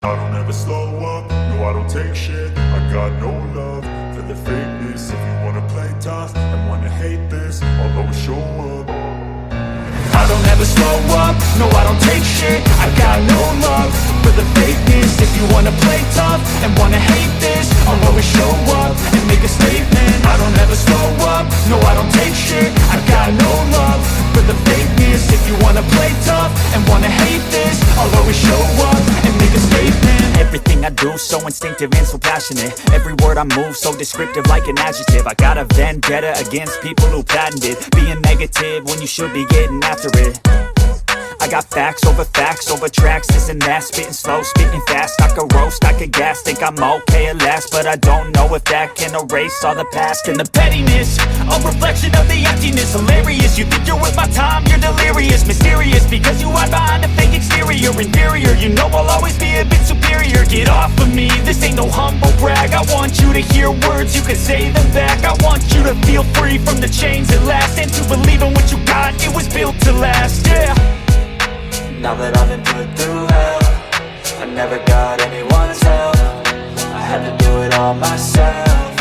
I don't ever slow up, no I don't take shit. I got no love for the fakeness. If you wanna play tough and wanna hate this, I'll always show up. I don't ever slow up, no I don't take shit. I got no love for the fakeness. If you wanna play tough and wanna hate this, I'll always show up and make a statement. I don't ever slow up, no I don't take shit. I got no love for the fakeness. If you wanna play tough and wanna hate this, I'll always show up and make a statement. Everything I do so instinctive and so passionate. Every word I move so descriptive like an adjective. I got a vendetta against people who patented being negative when you should be getting after it. I got facts over tracks, this and that. Spitting slow, spitting fast, I could roast, I could gas. Think I'm okay at last, but I don't know if that can erase all the past. And the pettiness, a reflection of the emptiness. Hilarious, you think you're with my time, you're delirious. Mysterious, because you hide behind a fake exterior. Inferior, you know I'll always be a bit superior. Get off of me, this ain't no humble brag. I want you to hear words, you can say them back. I want you to feel free from the chains at last, and to believe in what you got, it was built to last, yeah. Now that I've been put through hell, I never got anyone's help. I had to do it all myself.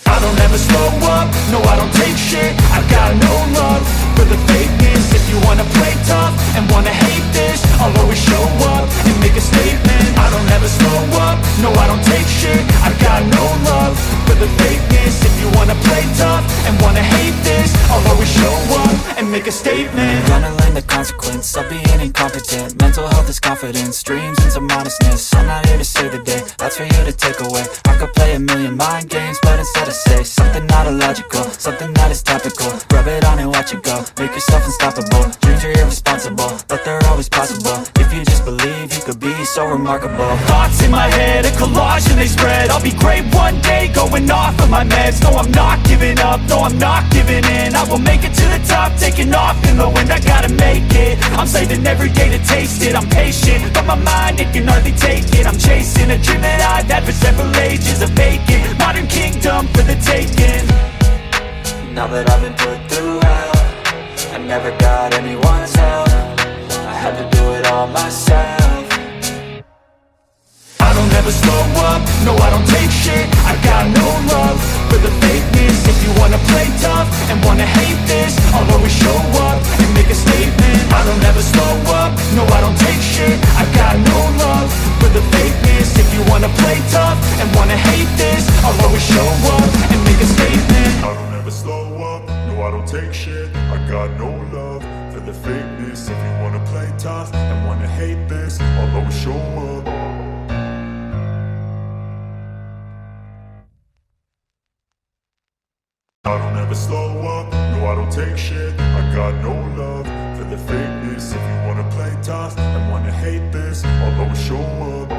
I don't ever slow up, no I don't take shit. I got no love for the fakeness. If you wanna play tough and wanna hate this, I'll always show up and make a statement. I don't ever slow up, no I don't take shit. I got no love for the fakeness. If you wanna play tough and wanna hate this, I'll always show up and make a statement. Gonna learn the consequence of being incompetent. Mental health is confidence, dreams and some honestness. I'm not here to save the day, that's for you to take away. I could play a million mind games, but instead I say something not illogical, something that is topical. Rub it on and watch it go, make yourself unstoppable. Dreams are irresponsible, but they're always possible. If you just believe, you could be so remarkable. Thoughts in my head, a collage and they spread. I'll be great one day, going off of my meds. No I'm not giving up, no I'm not giving in. I will make it to the top, taking off in the wind. I gotta make it, I'm saving every day to taste it. I'm patient, but my mind, it can hardly take it. I'm chasing a dream that I've had for several ages. A vacant, modern kingdom for the taking. Now that I've been put through hell, I never got anyone's help. I had to do it all myself. I don't ever slow up, no I don't take shit. I got no love for the fakeness. If you wanna play tough and wanna hate this, I'll always show up and make a statement. I don't ever slow up, no I don't take shit. I got no love for the fakeness. If you wanna play tough and wanna hate this, I'll always show up and make a statement. I don't ever slow up, no I don't take shit. I got no love for the fakeness. If you wanna play tough and wanna hate this, I'll always show up. I don't ever slow up, no I don't take shit. I got no love for the fakeness. If you wanna play tough and wanna hate this, I'll always show up.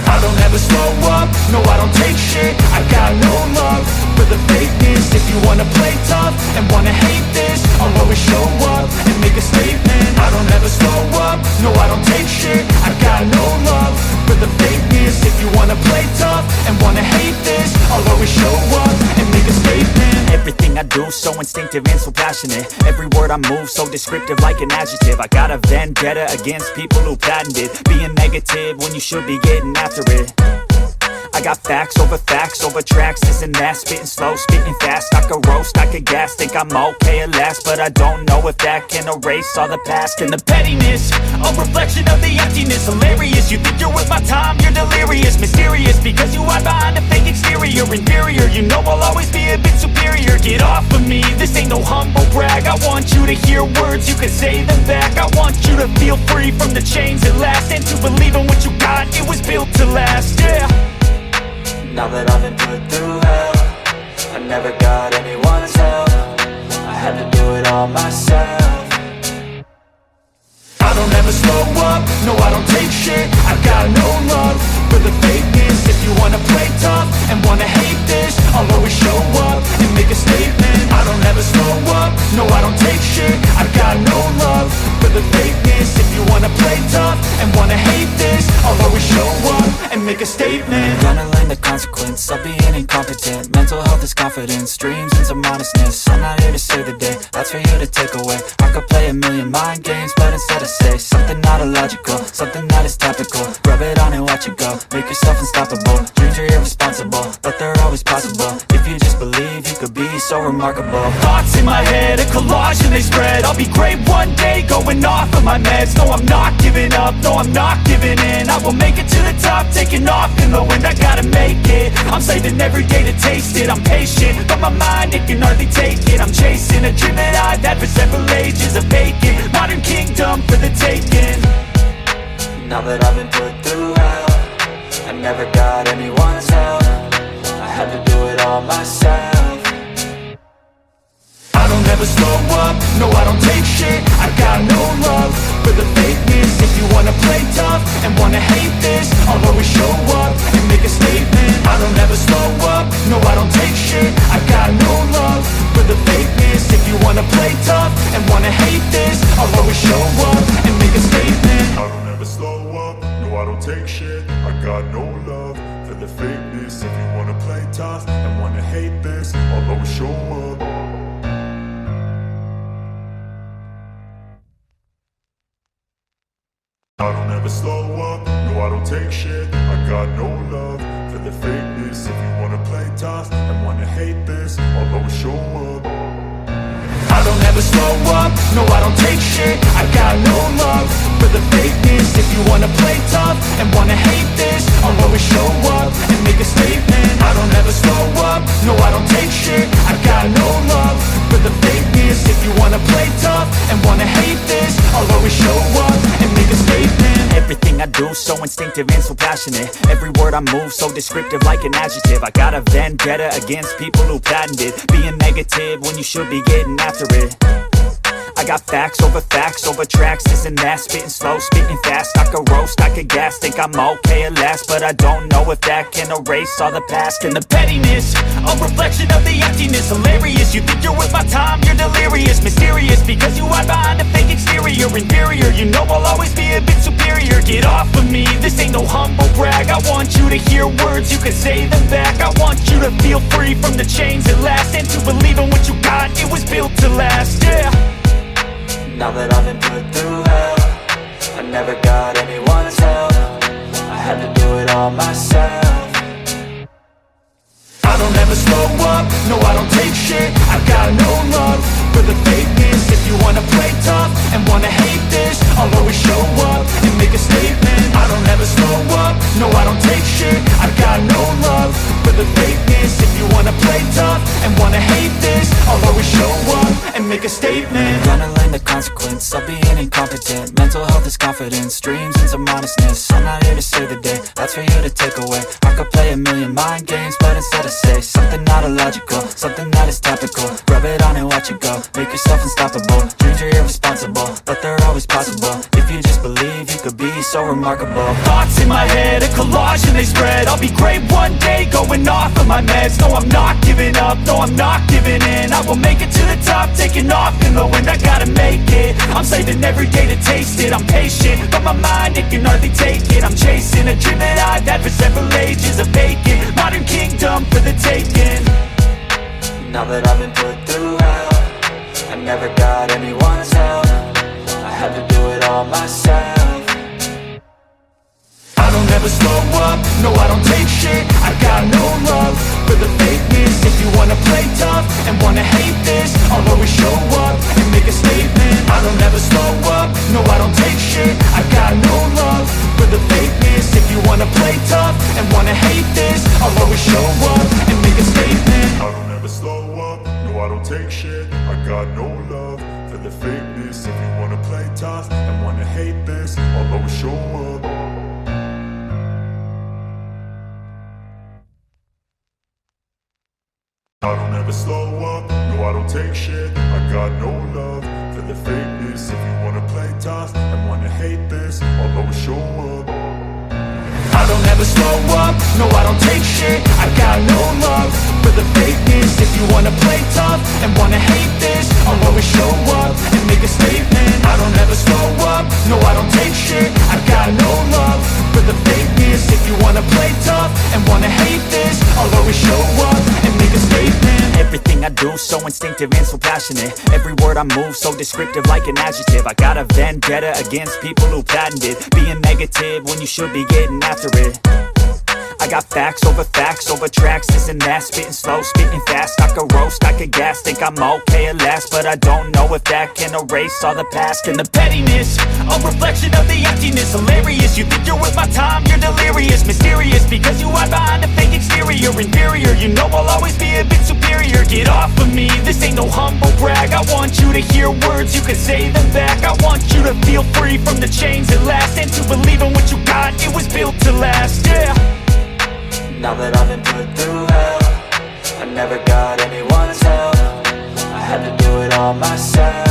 I don't ever slow up, no I don't take shit. I got no love for the fakeness. If you wanna play tough and wanna hate this, I'll always show up and make a statement. I don't ever slow up, no I don't take shit. I got no love for the fakeness. If you wanna play tough and wanna hate this, I'll always show up and make a statement. Everything I do so instinctive and so passionate. Every word I move so descriptive like an adjective. I got a vendetta against people who patented being negative when you should be getting after it. I got facts over tracks, this and that. Spitting slow, spitting fast, I could roast, I could gas. Think I'm okay at last, but I don't know if that can erase all the past. And the pettiness, a reflection of the emptiness. Hilarious, you think you're with my time, you're delirious. Mysterious, because you hide behind a fake exterior. Inferior, you know I'll always be a bit superior. Get off of me, this ain't no humble brag. I want you to hear words, you can say them back. I want you to feel free from the chains at last, and to believe in what you got, it was built to last, yeah. Now that I've been put through hell, I never got anyone's help. I had to do it all myself. I don't ever slow up, no I don't take shit. I got no love for the fakeness. If you wanna play tough and wanna hate this, I'll always show up and make a statement. I don't ever slow up, no I don't take shit. I got no love for the fakeness. If you wanna play tough and wanna hate this, I'll always show up and make a statement. Gonna learn the consequence of being incompetent. Mental health is confidence, dreams and some honestness. I'm not here to save the day, that's for you to take away. I could play a million mind games, but instead I say something not illogical, something that is topical. Rub it on and watch it go, make yourself unstoppable. Dreams are irresponsible, but they're always possible. If you just believe, you could be so remarkable. Thoughts in my head, a collage and they spread. I'll be great one day, going off of my meds. No, I'm not giving up, no, I'm not giving in. I will make it to the top, taking off in the wind. I gotta make it, I'm saving every day to taste it. I'm patient, but my mind, it can hardly take it. I'm chasing a dream that I've had for several ages. A vacant, modern kingdom for the taking. Now that I've been put through hell, I never got anyone's help. I had to do it all myself. I don't ever slow up, no I don't take shit. I got no love for the fakeness. If you wanna play tough and wanna hate this, I'll always show up and make a statement. I don't ever slow up, no I don't take shit. I got no love for the fakeness. If you wanna play tough and wanna hate this, I'll always show up and make a statement. I don't ever slow up, no I don't take shit. I got no love for the fakeness. If you wanna play tough and wanna hate this, I'll always show up. I don't ever slow up, no I don't take shit. I got no love for the fakeness. If you wanna play tough and wanna hate this, I'll always show up. I don't ever slow up, no I don't take shit. I got no love for the fakeness. If you wanna play tough and wanna hate this, I'll always show up and make a statement. I don't ever slow up, no I don't take shit. I got no love for the fakeness. If you wanna play tough and wanna hate this, I'll always show up and make a statement. Everything I do so instinctive and so passionate. Every word I move so descriptive like an adjective. I got a vendetta against people who patented being negative when you should be getting after it. I got facts over tracks, this and that. Spitting slow, spitting fast. I could roast, I could gas. Think I'm okay at last, but I don't know if that can erase all the past. And the pettiness, a reflection of the emptiness. Hilarious, you think you're worth my time, you're delirious. Mysterious, because you hide behind a fake exterior. Inferior, you know I'll always be a bit superior. Get off of me, this ain't no humble brag. I want you to hear words, you can say them back. I want you to feel free from the chains at last, and to believe in what you got, it was built to last, yeah. Now that I've been put through hell, I never got anyone's help. I had to do it all myself. I don't ever slow up, no I don't take shit. I got no love for the fakeness. If you wanna play tough and wanna hate this, I'll always show up and make a statement. I don't ever slow up, no I don't take shit. I got no love for the fakeness. If you wanna play tough and wanna hate this, I'll always show up and make a statement. Gonna learn the consequence of being incompetent. Mental health is confidence, dreams and some honestness. I'm not here to save the day, that's for you to take away. I could play a million mind games, but instead I say something not illogical, something that is topical. Rub it on and watch it go, make yourself unstoppable. Dreams are irresponsible, but they're always possible. If you just believe, you could be so remarkable. Thoughts in my head, a collage and they spread. I'll be great one day, going off of my meds. No, I'm not giving up, no, I'm not giving in. I will make it to the top, taking off in the wind. I gotta make it, I'm saving every day to taste it. I'm patient, but my mind, it can hardly take it. I'm chasing a dream that I've had for several ages. A vacant, modern kingdom for the taking. Now that I've been put through hell, I never got anyone's help. I had to do it all myself. I don't ever slow up, no I don't take shit. I got no love for the fakeness. If you wanna play tough and wanna hate this, I'll always show up and make a statement. I don't ever slow up, no I don't take shit. I got no love for the fakeness. If you wanna play tough and wanna hate this, I'll always show up and make a statement. I don't ever slow up, no I don't take shit. I got no love for the fakeness. If you wanna play tough and wanna hate this, I'll always show up. I don't ever slow up, no I don't take shit. I got no love for the fakeness. If you wanna play tough and wanna hate this, I'll always show up. I don't ever slow up, no I don't take shit. I got no love for the fakeness. If you wanna play tough and wanna hate this, I'll always show up and make a statement. I don't ever slow up, no I don't take shit. I got no love for the show up and make a statement. Everything I do so instinctive and so passionate. Every word I move so descriptive like an adjective. I got a vendetta against people who patented being negative when you should be getting after it. I got facts over tracks, this and that. Spitting slow, spitting fast, I could roast, I could gas. Think I'm okay at last, but I don't know if that can erase all the past. And the pettiness, a reflection of the emptiness. Hilarious, you think you're worth my time, you're delirious. Mysterious, because you hide behind a fake exterior. Inferior, you know I'll always be a bit superior. Get off of me, this ain't no humble brag. I want you to hear words, you can say them back. I want you to feel free from the chains at last, and to believe in what you got, it was built to last, yeah. Now that I've been put through hell, I never got anyone's help. I had to do it all myself.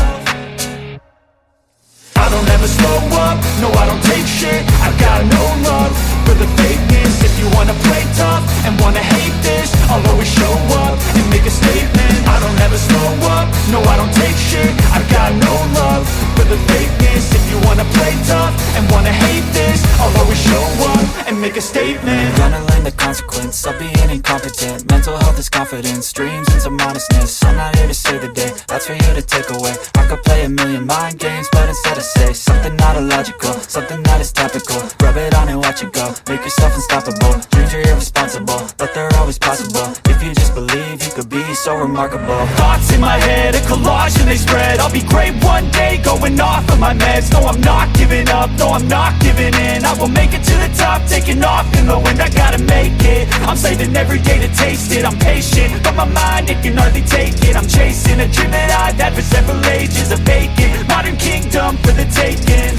I don't ever slow up, no I don't take shit. I got no love for the fakeness. If you wanna play tough and wanna hate this, I'll always show up and make a statement. I don't ever slow up, no I don't take shit. I got no love for the fakeness. If you wanna play tough and wanna hate this, I'll always show up and make a statement. Gonna learn the consequence of being incompetent. Mental health is confidence, dreams and some honestness. I'm not here to save the day, that's for you to take away. I could play a million mind games, but instead I say something not illogical, something that is topical. Rub it on and watch it go, make yourself unstoppable. Dreams are irresponsible, but they're always possible. If you just believe, you could be so remarkable. Thoughts in my head, a collage and they spread. I'll be great one day, going off of my meds. No, I'm not giving up, no, I'm not giving in. I will make it to the top, taking off in the wind. I gotta make it, I'm saving every day to taste it. I'm patient, but my mind, it can hardly take it. I'm chasing a dream that I've had for several ages. A vacant, modern kingdom for the taking.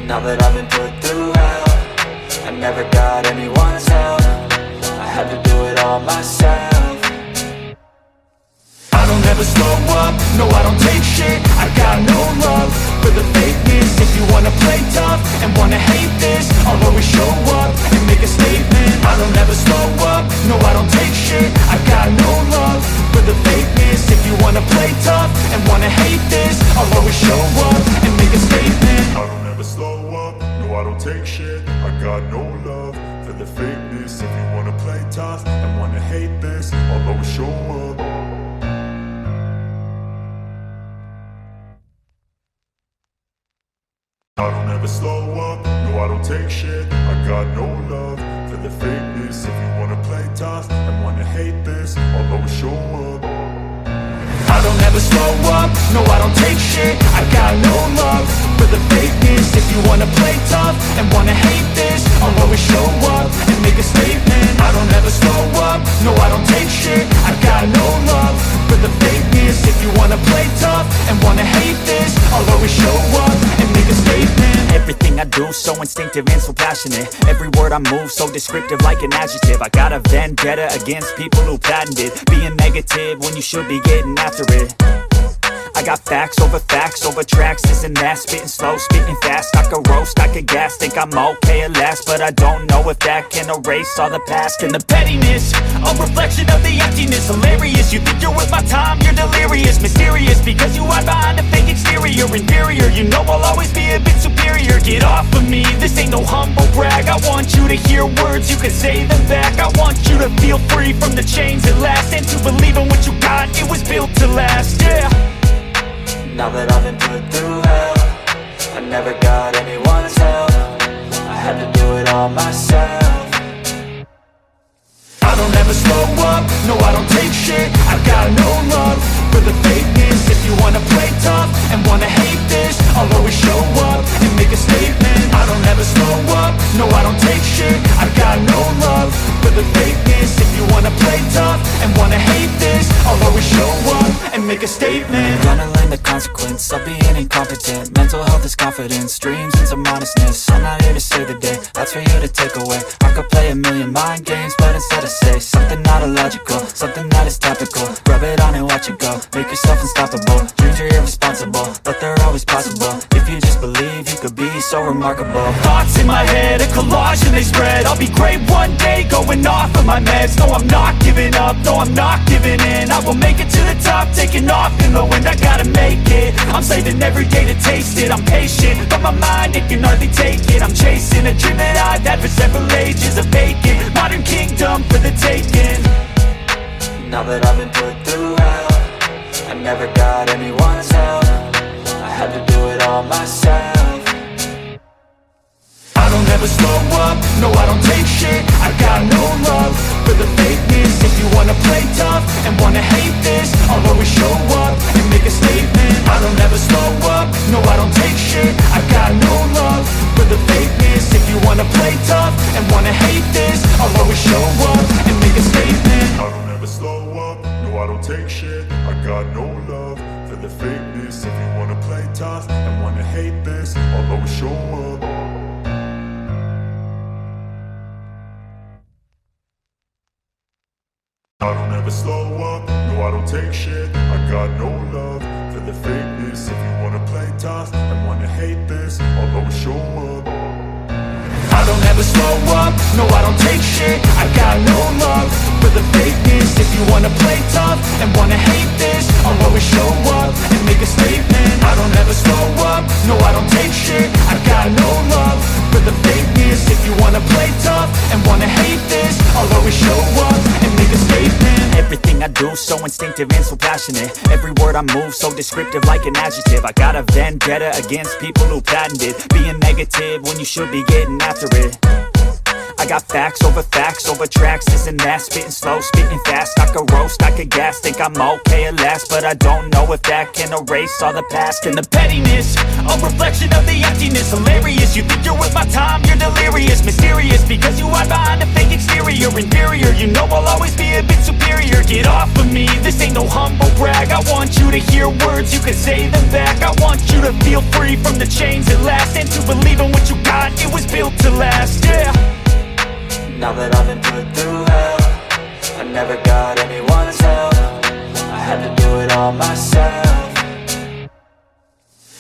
Now that I've been put through hell, I never got anyone's help. I had to do it all myself. I don't ever slow up, no I don't take shit. I got no love for the fakeness. If you wanna play tough and wanna hate this, I'll always show up and make a statement. I don't ever slow up, no I don't take shit. I got no love for the fakeness. If you wanna play tough and wanna hate this, I'll always show up and make a statement. I don't ever slow up, no I don't take shit. I got no love for the fakeness. If you wanna play tough and wanna hate this, I'll always show up. I don't ever slow up, no I don't take shit. I got no love for the fakeness. If you wanna play tough and wanna hate this, I'll always show up. I don't ever slow up, no I don't take shit. I got no love for the fakeness. If you wanna play tough and wanna hate this, I'll always show up and make a statement. I don't ever slow up, no I don't take shit. I got no love for the fakeness. If you wanna play tough and wanna hate this, I'll always show up and make a statement. Everything I do so instinctive and so passionate. Every word I move so descriptive like an adjective. I got a vendetta against people who patented being negative when you should be getting after it. I got facts over tracks, this and that. Spitting slow, spitting fast, I could roast, I could gas. Think I'm okay at last, but I don't know if that can erase all the past. And the pettiness, a reflection of the emptiness. Hilarious, you think you're worth my time, you're delirious. Mysterious, because you hide behind a fake exterior. Inferior, you know I'll always be a bit superior. Get off of me, this ain't no humble brag. I want you to hear words, you can say them back. I want you to feel free from the chains at last, and to believe in what you got, it was built to last, yeah. Now that I've been put through hell, I never got anyone's help. I had to do it all myself. I don't ever slow up, no I don't take shit. I got no love for the fakeness. If you wanna play tough and wanna hate this, I'll always show up and make a statement. I don't ever slow up, no I don't take shit. I got no love for the fakeness. If you wanna play tough and wanna hate this, I'll always show up and make a statement. Gonna learn the consequence of being incompetent. Mental health is confidence, dreams and some honestness. I'm not here to save the day, that's for you to take away. I could play a million mind games, but instead I say something not illogical, something that is topical. Rub it on and watch it go, make yourself unstoppable. Dreams are irresponsible, but they're always possible. If you just believe, you could be so remarkable. Thoughts in my head, a collage and they spread. I'll be great one day, going off of my meds. No, I'm not giving up, no, I'm not giving in. I will make it to the top, taking off in the wind. I gotta make it, I'm saving every day to taste it. I'm patient, but my mind, it can hardly take it. I'm chasing a dream that I've had for several ages. A vacant, modern kingdom for the taking. I don't ever slow up, no I don't take shit. I got no love for the fakeness. If you wanna play tough and wanna hate this, I'll always show up and make a statement. I don't ever slow up, no I don't take shit. I got no love for the fakeness. If you wanna play tough and wanna hate this, I'll always show up and make a statement. I don't ever slow up, no I don't take shit. I got no love for the fakeness. If you wanna play tough and wanna hate this, I'll always show up. I don't ever slow up, no I don't take shit. I got no love for the fakeness. If you wanna play tough and wanna hate this, I'll always show up. I don't ever slow up, no I don't take shit. I got no love for the fakeness. If you wanna play tough and wanna hate this, I'll always show up and make a statement. I don't ever slow up, no I don't take shit. I got no love for the fakeness. If you wanna play tough and wanna hate this, I'll always show up and make a statement. Everything I do so instinctive and so passionate. Every word I move so descriptive like an adjective. I got a vendetta against people who patented being negative when you should be getting after it. I got facts over tracks, this and that. Spitting slow, spitting fast. I could roast, I could gas. Think I'm okay at last, but I don't know if that can erase all the past. And the pettiness, a reflection of the emptiness. Hilarious, you think you're worth my time, you're delirious. Mysterious, because you hide behind a fake exterior. Inferior, you know I'll always be a bit superior. Get off of me, this ain't no humble brag. I want you to hear words, you can say them back. I want you to feel free from the chains at last, and to believe in what you got, it was built to last, yeah. Now that I've been put through hell, I never got anyone's help. I had to do it all myself.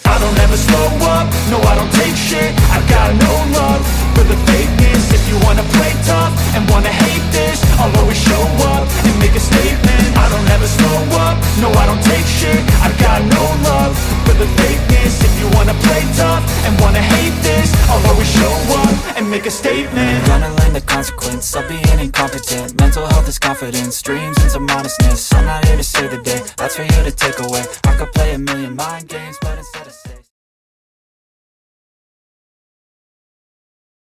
I don't ever slow up, no I don't take shit. I got no love for the fakeness. If you wanna play tough and wanna hate this, I'll always show up and make a statement. I don't ever slow up, no I don't take shit. I got no love for the fakeness. If you wanna play tough and wanna hate this, I'll always show up and make a statement. Gonna learn the consequence of being incompetent. Mental health is confidence, dreams and some honestness. I'm not here to save the day, that's for you to take away. I could play a million mind games, but instead of